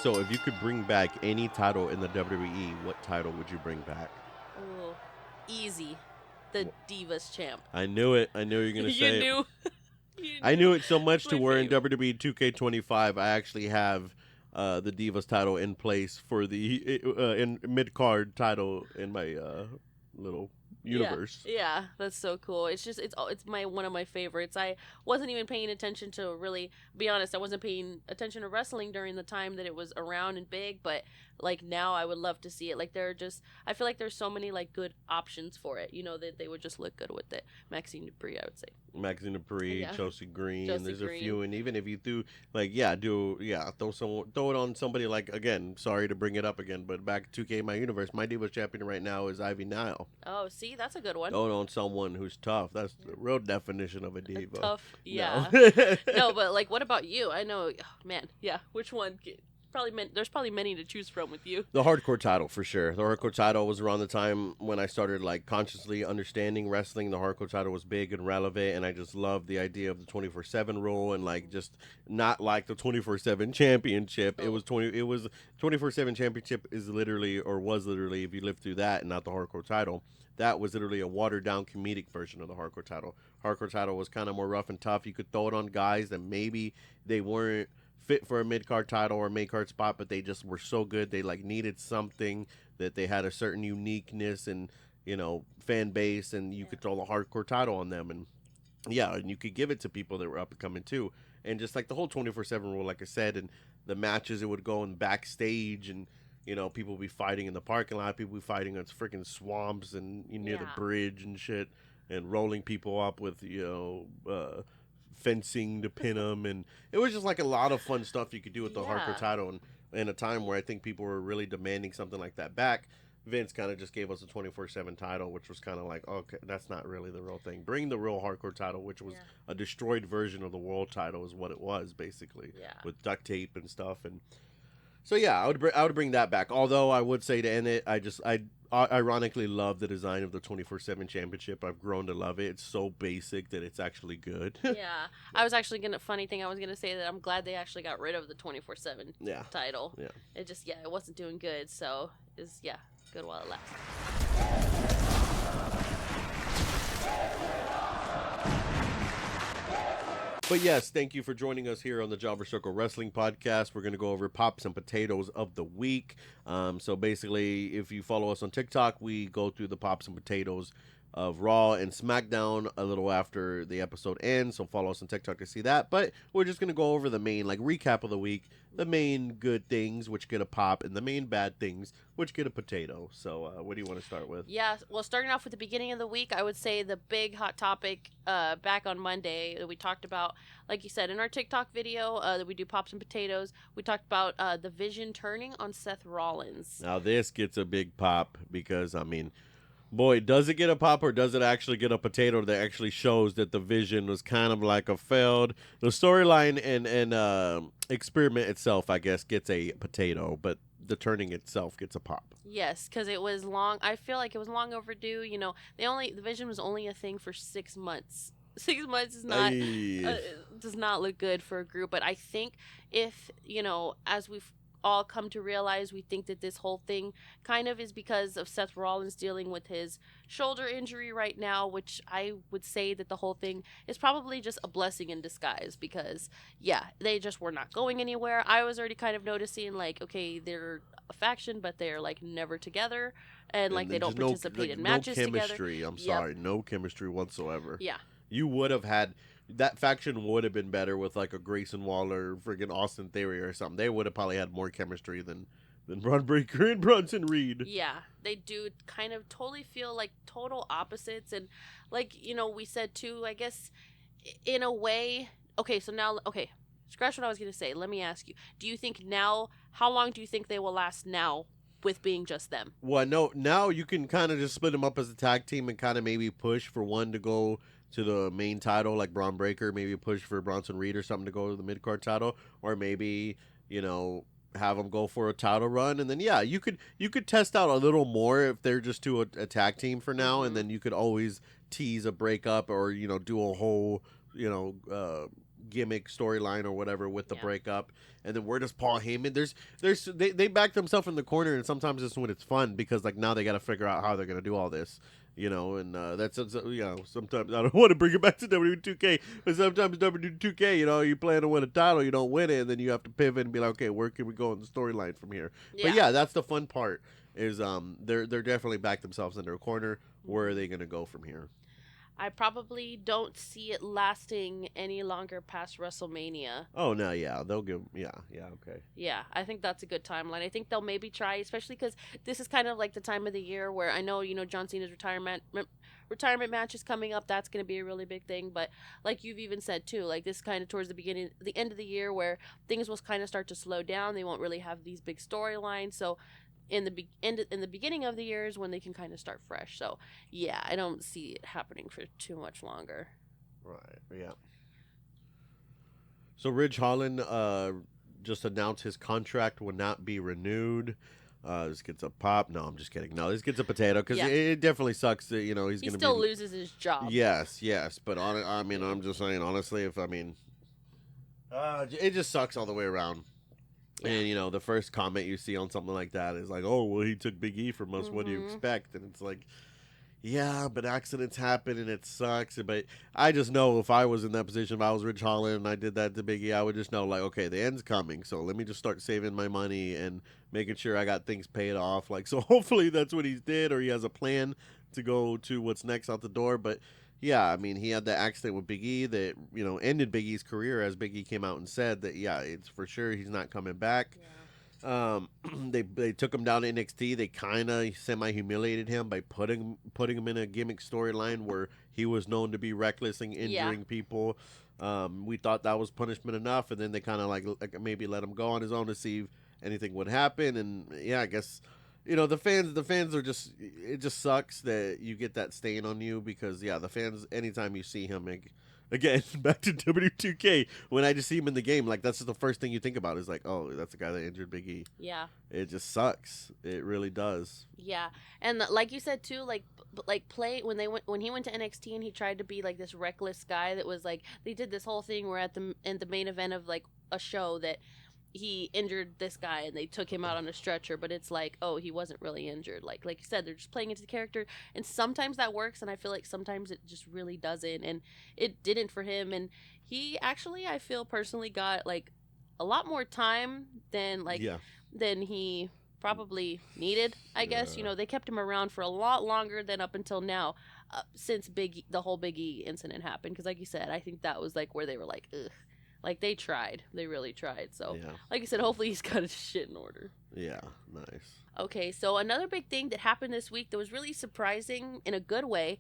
So if you could bring back any title in the WWE, what title would you bring back? Ooh, easy. The Divas champ. I knew it. I knew you were gonna You say it. knew. You I knew. knew it so much It's to my where in favorite. WWE 2K25, I actually have the Divas title in place for the in mid card title in my little Yeah, universe. yeah, that's so cool. It's my one of my favorites. I wasn't even paying attention to really be honest. I wasn't paying attention to wrestling during the time that it was around and big, but like now I would love to see it. Like there are just I feel like there's so many like good options for it. You know that they would just look good with it. Maxine Dupree, I would say. Maxine Dupree, Yeah, Chelsea Green. Chelsea There's a Green. few, and even if you do, throw it on somebody like again. Sorry to bring it up again, but back to 2K my universe, my Divas champion right now is Ivy Nile. Oh, see, that's a good one. Throw it on someone who's tough. That's the real definition of a diva. Tough, No. yeah. No, but like, what about you? I know, oh, man, yeah. Which one? There's probably many to choose from with you. The hardcore title for sure. The hardcore title was around the time when I started like consciously understanding wrestling. The hardcore title was big and relevant, and I just loved the idea of the 24/7 rule and like just not like the 24/7 championship. Oh. It was 24/7 championship is literally or was literally if you lived through that and not the hardcore title. That was literally a watered down comedic version of the hardcore title. Hardcore title was kind of more rough and tough. You could throw it on guys that maybe they weren't fit for a mid card title or mid card spot, but they just were so good. They like needed something that they had a certain uniqueness and fan base, and you could throw the hardcore title on them, and and you could give it to people that were up and coming too, and just like the whole 24/7 rule, like I said, and the matches it would go in backstage and. People would be fighting in the parking lot. People would be fighting on freaking swamps and near the Yeah. bridge and shit, and rolling people up with fencing to pin them, and it was just like a lot of fun stuff you could do with the hardcore Yeah. title. And in a time where I think people were really demanding something like that back, Vince kind of just gave us a 24/7 title, which was kind of like, okay, that's not really the real thing. Bring the real hardcore title, which was Yeah. a destroyed version of the world title, is what it was basically, Yeah. with duct tape and stuff. And so yeah, I would bring that back. Although I would say to end it, I ironically love the design of the 24/7 championship. I've grown to love it. It's so basic that it's actually good. Yeah. I was actually funny thing, I was gonna say that I'm glad they actually got rid of the 24/7 Yeah. title. Yeah. It just, it wasn't doing good, so it's, good while it lasts. But yes, thank you for joining us here on the Jobber Circle Wrestling Podcast. We're going to go over pops and potatoes of the week. So basically, if you follow us on TikTok, we go through the pops and potatoes of Raw and SmackDown a little after the episode ends. So follow us on TikTok to see that. But we're just going to go over the main recap of the week, the main good things, which get a pop, and the main bad things, which get a potato. So what do you want to start with? Yeah, well, starting off with the beginning of the week, I would say the big hot topic back on Monday that we talked about, like you said, in our TikTok video that we do pops and potatoes, we talked about the Vision turning on Seth Rollins. Now this gets a big pop because, boy, does it get a pop or does it actually get a potato that actually shows that the Vision was kind of like a failed... The storyline and experiment itself, I guess, gets a potato, but the turning itself gets a pop. Yes, because it was long. I feel like it was long overdue. The Vision was only a thing for 6 months. 6 months is not does not look good for a group. But I think if as we've all come to realize, we think that this whole thing kind of is because of Seth Rollins dealing with his shoulder injury right now, which I would say that the whole thing is probably just a blessing in disguise because, they just were not going anywhere. I was already kind of noticing, like, okay, they're a faction, but they're, like, never together, and like, they don't participate in matches no together. chemistry, I'm sorry, no chemistry whatsoever. Yeah. You would have had... That faction would have been better with like a Grayson Waller, friggin' Austin Theory or something. They would have probably had more chemistry than Braun Breaker and Bronson Reed. Yeah, they do kind of totally feel like total opposites. And like, we said too, I guess, in a way, scratch what I was going to say. Let me ask you, do you think now, how long do you think they will last now with being just them? Well, no, now you can kind of just split them up as a tag team and kind of maybe push for one to go to the main title, like Braun Breaker, maybe push for Bronson Reed or something to go to the mid-card title, or maybe, have them go for a title run, and then you could test out a little more if they're just a tag team for now, Mm-hmm. and then you could always tease a breakup or do a whole gimmick storyline or whatever with the Yeah. breakup. And then where does Paul Heyman? They back themselves in the corner, and sometimes it's when it's fun because like now they got to figure out how they're gonna do all this. And sometimes I don't want to bring it back to WWE2K, but sometimes WWE2K, you plan to win a title, you don't win it, and then you have to pivot and be like, okay, where can we go in the storyline from here? Yeah. But yeah, that's the fun part. Is they're definitely backed themselves into a corner. Where are they gonna go from here? I probably don't see it lasting any longer past WrestleMania. Oh no, yeah, they'll give, okay. Yeah, I think that's a good timeline. I think they'll maybe try, especially because this is kind of like the time of the year where I know John Cena's retirement match is coming up. That's going to be a really big thing. But like you've even said too, like this kind of towards the end of the year where things will kind of start to slow down. They won't really have these big storylines. So in the beginning of the year is when they can kind of start fresh. So yeah, I don't see it happening for too much longer. Right. Yeah. So Ridge Holland just announced his contract will not be renewed. This gets a pop. No, I'm just kidding. No, this gets a potato because it definitely sucks that he's going to still loses his job. Yes. But I'm just saying honestly, it just sucks all the way around. Yeah. And the first comment you see on something like that is like, oh well, he took Big E from us. What do you expect? And it's like, yeah, but accidents happen and it sucks. But I just know if I was in that position, if I was Ridge Holland and I did that to Big E, I would just know like, okay, the end's coming. So let me just start saving my money and making sure I got things paid off. Like, so hopefully that's what he did, or he has a plan to go to what's next out the door. But yeah, he had the accident with Big E that, ended Big E's career, as Big E came out and said that, yeah, it's for sure he's not coming back. Yeah. They took him down to NXT. They kind of semi-humiliated him by putting him in a gimmick storyline where he was known to be reckless and injuring people. We thought that was punishment enough, and then they kind of like maybe let him go on his own to see if anything would happen. And yeah, I guess the fans are just, it just sucks that you get that stain on you because the fans, anytime you see him again, back to W2K, when I just see him in the game, like that's the first thing you think about is like, oh, that's the guy that injured Big E. Yeah. It just sucks. It really does. Yeah. And like you said too, like when he went to NXT and he tried to be like this reckless guy that was like, they did this whole thing where in the main event of like a show that he injured this guy and they took him out on a stretcher, but it's like, oh, he wasn't really injured. Like you said, they're just playing into the character, and sometimes that works, and I feel like sometimes it just really doesn't, and it didn't for him. And he actually, I feel personally, got like a lot more time than he probably needed, I guess. They kept him around for a lot longer than up until now, since the whole Big E incident happened, because like you said, I think that was like where they were like, ugh. Like, they tried. They really tried. So, like you said, hopefully he's got his shit in order. Yeah, nice. Okay, so another big thing that happened this week that was really surprising in a good way,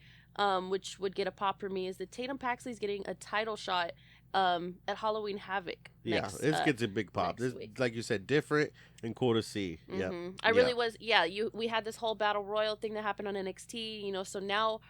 which would get a pop for me, is that Tatum Paxley's getting a title shot at Halloween Havoc. This gets a big pop. This, like you said, different and cool to see. Mm-hmm. I really was, we had this whole Battle Royal thing that happened on NXT, so now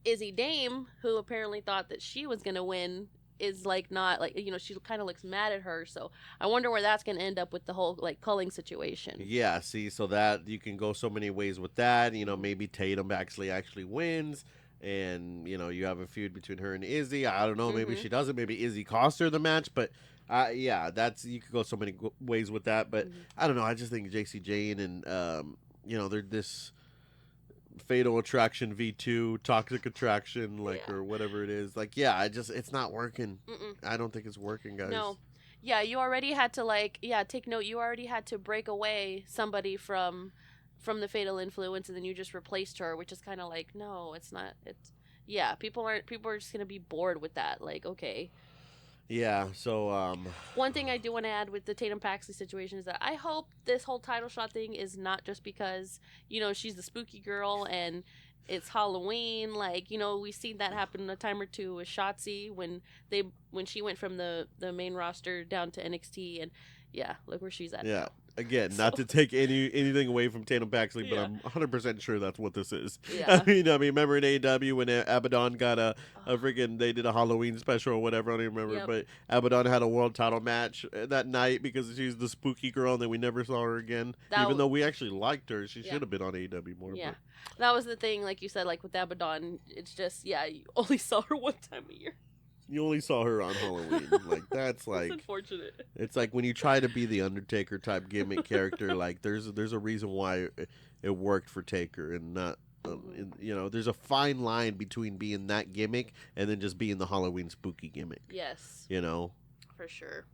Izzy Dame, who apparently thought that she was going to win, is like not like she kind of looks mad at her, so I wonder where that's gonna end up with the whole like culling situation. Yeah, see, so that you can go so many ways with that. Maybe Tatum actually wins, and you have a feud between her and Izzy. I don't know, maybe she doesn't. Maybe Izzy cost her the match, but that's, you could go so many ways with that. But I don't know. I just think JC Jane and they're this Fatal Attraction V2, Toxic Attraction, or whatever it is. It's not working. I don't think it's working, guys. No. Yeah, you already had to take note. You already had to break away somebody from the Fatal Influence, and then you just replaced her, which is kind of like, no, it's not. People are just gonna be bored with that. Like, okay. Yeah, so one thing I do want to add with the Tatum Paxley situation is that I hope this whole title shot thing is not just because she's the spooky girl and it's Halloween. Like, we've seen that happen a time or two with Shotzi when she went from the main roster down to NXT, and look where she's at now. Again, not to take anything away from Tatum Paxley, but I'm 100% sure that's what this is. Yeah. Remember in AEW when Abaddon got a freaking, they did a Halloween special or whatever, I don't even remember, but Abaddon had a world title match that night because she's the spooky girl, and then we never saw her again. Even though we actually liked her, she should have been on AEW more. Yeah. That was the thing, like you said, like with Abaddon, it's just, you only saw her one time a year. You only saw her on Halloween. Like that's like unfortunate. it's like when you try to be the Undertaker type gimmick character. Like there's a reason why it worked for Taker and not. There's a fine line between being that gimmick and then just being the Halloween spooky gimmick. Yes. For sure.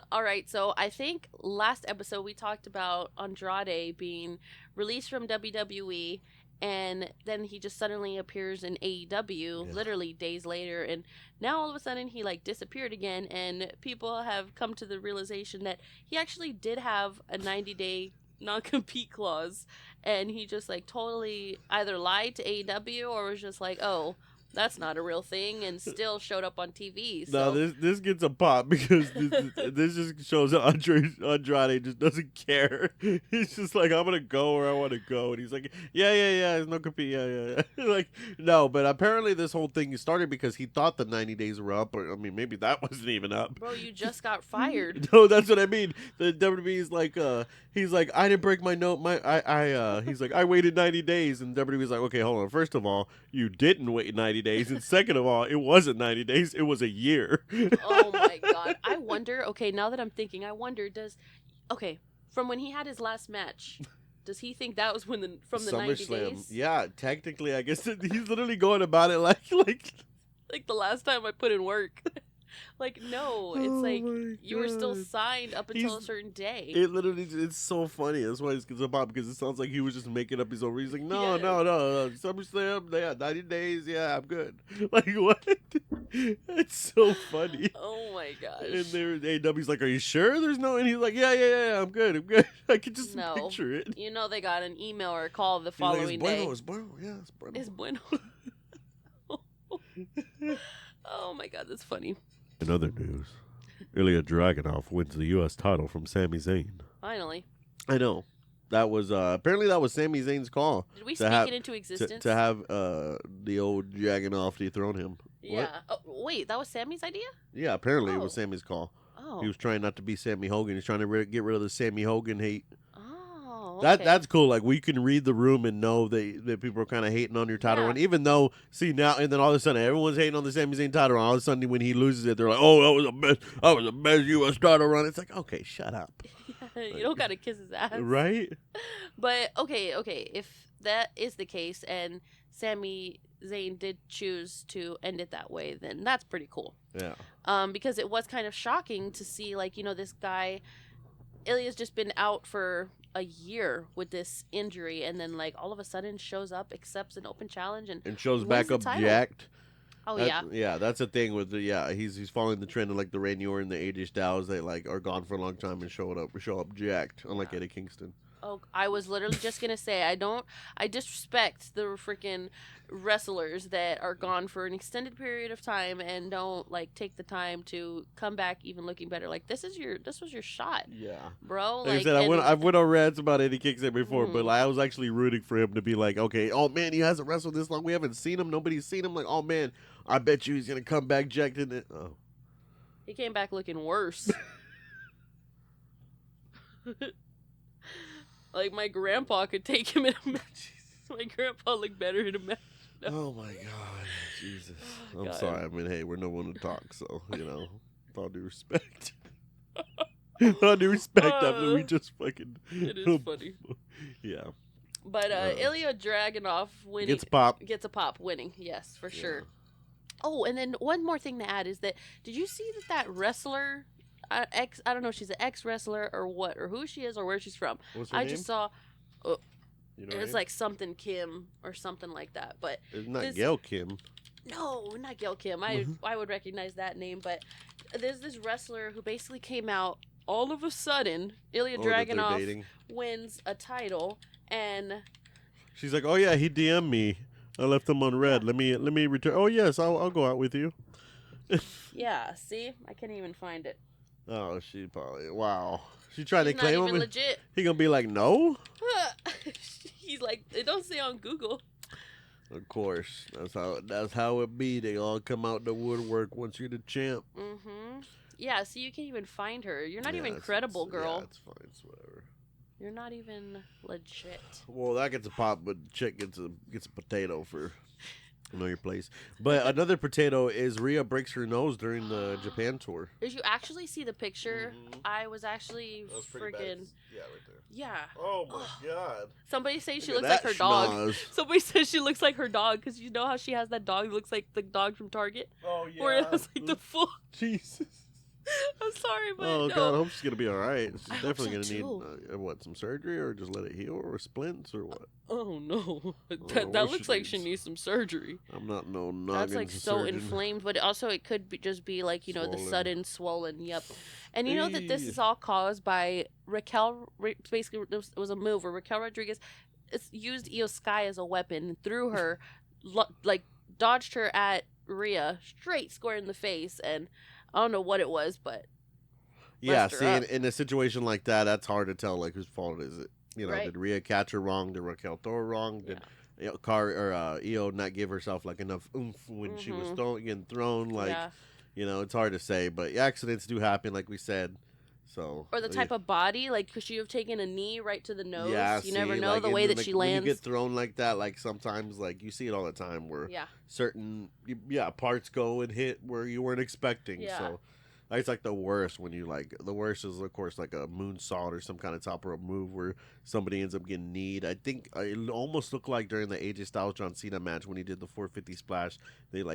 All right, so I think last episode we talked about Andrade being released from WWE, and then he just suddenly appears in AEW literally days later, and now all of a sudden he like disappeared again, and people have come to the realization that he actually did have a 90-day non-compete clause, and he just like totally either lied to AEW or was just like, oh, that's not a real thing, and still showed up on TV. So. No, this gets a pop because this just shows that Andrade just doesn't care. He's just like, I'm gonna go where I want to go, and he's like, yeah, there's no compete, yeah. Like, no, but apparently this whole thing started because he thought the 90 days were up, or I mean, maybe that wasn't even up. Bro, you just got fired. No, that's what I mean. The WWE's like, he's like, I didn't break my note. He's like, I waited 90 days, and WWE's like, okay, hold on. First of all, you didn't wait 90 days, and second of all, it wasn't 90 days, it was a year. Oh my god. I wonder, okay, now that I'm thinking, from when he had his last match, does he think that was from the 90 days? Yeah, technically I guess he's literally going about it like the last time I put in work. Like, no, it's like you were still signed up until a certain day. It literally, it's so funny. That's why it's about, because it sounds like he was just making up his own reason. He's like, no. SummerSlam, 90 days, yeah, I'm good. Like, what? It's so funny. Oh my gosh. And AEW's like, are you sure there's no? And he's like, yeah, I'm good. I can just picture it. You know, they got an email or a call the following day. It's bueno, yeah, it's bueno. It's bueno. Oh my god, that's funny. In other news, Ilya Dragunov wins the U.S. title from Sami Zayn. Finally. I know. That was apparently that was Sami Zayn's call. Did we speak it into existence? To have the old Dragunov dethrone him. Yeah. Oh, wait, that was Sammy's idea? Yeah, apparently it was Sammy's call. Oh. He was trying not to be Sammy Hogan. He's trying to get rid of the Sammy Hogan hate. Okay. That's cool. Like, we can read the room and know that people are kind of hating on your title run. Even though, see now, and then all of a sudden everyone's hating on the Sami Zayn title run. All of a sudden when he loses it, they're like, "Oh, that was the best U.S. title run." It's like, okay, shut up. You don't gotta kiss his ass, right? But okay. If that is the case, and Sami Zayn did choose to end it that way, then that's pretty cool. Yeah. Because it was kind of shocking to see, like, this guy, Ilya's just been out for a year with this injury, and then like all of a sudden shows up, accepts an open challenge, and shows back up jacked. Oh, yeah, that's the thing with he's following the trend of like the Randy Orton, the AJ Styles. They like are gone for a long time and show up jacked, unlike Eddie Kingston. Oh, I was literally just gonna say I disrespect the freaking wrestlers that are gone for an extended period of time and don't like take the time to come back even looking better. Like, this was your shot. Yeah, bro. Like I said, I've went on rants about Eddie Kingston before, but like, I was actually rooting for him to be like, okay, oh man, he hasn't wrestled this long. We haven't seen him. Nobody's seen him. Like, oh man, I bet you he's gonna come back jacked in it. Oh, he came back looking worse. Like, my grandpa could take him in a match. My grandpa looked better in a match. No. Oh my god, Jesus! I'm God. sorry. I mean, hey, we're no one to talk, so with all due respect. With all due respect, after we just fucking. It is funny. Yeah. But Ilya Dragunov winning gets a pop winning. Yes, for sure. Oh, and then one more thing to add is that, did you see that wrestler? I don't know if she's an ex-wrestler or what, or who she is or where she's from. What's her name? Just saw it's like something Kim or something like that. But it's not Gail Kim. No, not Gail Kim. I would recognize that name, but there's this wrestler who basically came out all of a sudden. Ilya Dragunov wins a title, and she's like, "Oh yeah, he DM'd me. I left him on red. Let me return. Oh yes, I'll go out with you." Yeah, see, I can't even find it. Oh, she probably She tried to claim not him. Even legit. He gonna be like, no. He's like, it don't say on Google. Of course, that's how it be. They all come out the woodwork once you're the champ. Mm-hmm. Yeah, so you can't even find her. You're not even credible, girl. Yeah, it's fine. It's whatever. You're not even legit. Well, that gets a pop, but chick gets a potato for Know your place. But another potato is Rhea breaks her nose during the Japan tour. Did you actually see the picture? I was actually freaking. Yeah, right there. Yeah. Oh my god. Somebody says she Look looks at like her that dog. schnoz. Somebody says she looks like her dog because you know how she has that dog that looks like the dog from Target. Oh yeah. Where it has like the full. Jesus. I'm sorry, but Oh no. god, I hope she's gonna be all right. She's I hope definitely so, gonna need what, some surgery or just let it heal or splints or what? Oh no, what that looks she like she needs. needs some surgery. I'm not no noggin That's like so surgeon. inflamed, but also it could be, just be like the Swollen. sudden swollen. Yep, and you know that this Eee. is all caused by Raquel. Basically, it was a move where Raquel Rodriguez used Io Sky as a weapon and threw her, like dodged her at Rhea straight square in the face, and I don't know what it was, but Yeah, messed her see, up. in a situation like that, that's hard to tell. Like, whose fault is it? You know, Right. did Rhea catch her wrong? Did Raquel throw her wrong? Did Io not give herself like enough oomph when she was getting thrown? Like, yeah. you know, it's hard to say. But accidents do happen, like we said. So. Or the type of body, like could she have taken a knee right to the nose? Yeah, you never see, know like, the way that like, she when lands. you get thrown like that, like sometimes, like you see it all the time, where certain parts go and hit where you weren't expecting. Yeah. So. It's like the worst when you the worst is of course like a moonsault or some kind of top rope move where somebody ends up getting kneed. I think it almost looked like during the AJ Styles John Cena match when he did the 450 splash,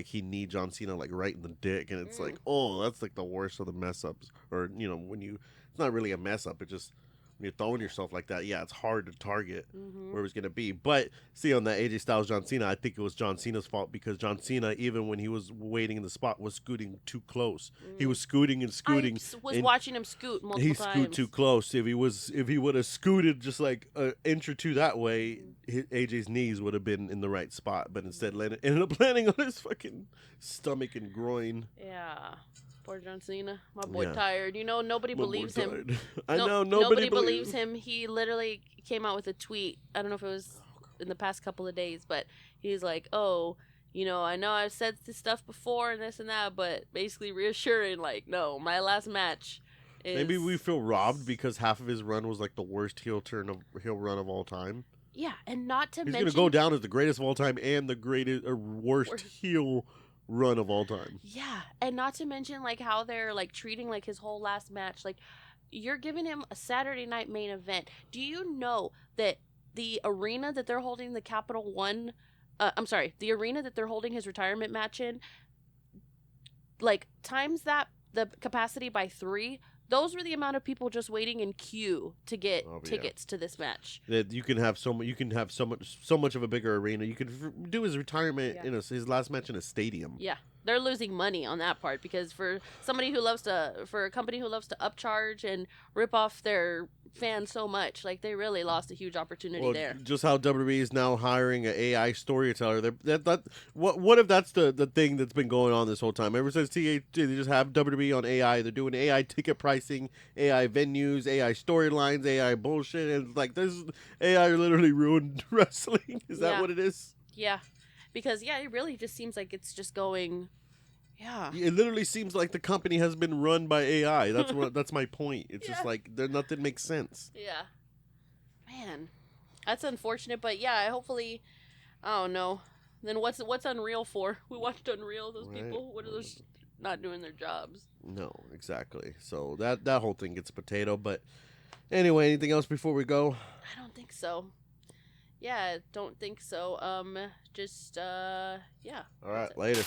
he kneed John Cena like right in the dick, and it's like, oh, that's like the worst of the mess ups. Or when it's not really a mess up, it just when you're throwing yourself like that, yeah, it's hard to target where it was gonna be. But see, on the AJ Styles John Cena, I think it was John Cena's fault because John Cena, even when he was waiting in the spot, was scooting too close. He was scooting and scooting. I was watching him scoot multiple he times. scooted too close. If he would have scooted just like an inch or two that way, AJ's knees would have been in the right spot. But instead, ended up landing on his fucking stomach and groin. Yeah. Poor John Cena. My boy tired. Nobody believes him. I know, nobody believes him. He literally came out with a tweet. I don't know if it was in the past couple of days, but he's like, oh, I know I've said this stuff before and this and that, but basically reassuring, like, no, my last match is... Maybe we feel robbed because half of his run was like the worst heel run of all time. Yeah, and not to mention... He's going to go down as the greatest of all time and the greatest or worst heel run of all time. Yeah, and not to mention like how they're like treating like his whole last match. Like, you're giving him a Saturday night main event. Do you know that the arena that they're holding the Capital One, the arena that they're holding his retirement match in, like times that the capacity by 3? Those were the amount of people just waiting in queue to get tickets to this match. That you can have so much of a bigger arena. You could do his retirement in his last match in a stadium. Yeah, they're losing money on that part because for a company who loves to upcharge and rip off their fans so much, like they really lost a huge opportunity there. Just how WWE is now hiring an AI storyteller. What if that's the thing that's been going on this whole time? Ever since they just have WWE on AI. They're doing AI ticket pricing, AI venues, AI storylines, AI bullshit, and like this AI literally ruined wrestling. Is that what it is? Yeah, because it really just seems like it's just going. Yeah. It literally seems like the company has been run by AI. That's my point. It's just like nothing makes sense. Yeah. Man, that's unfortunate, but hopefully, I don't know. Then what's Unreal for? We watched Unreal. Those people, what are those not doing their jobs? No, exactly. So that whole thing gets a potato. But anyway, anything else before we go? I don't think so. Yeah, don't think so. Just yeah. All right, later.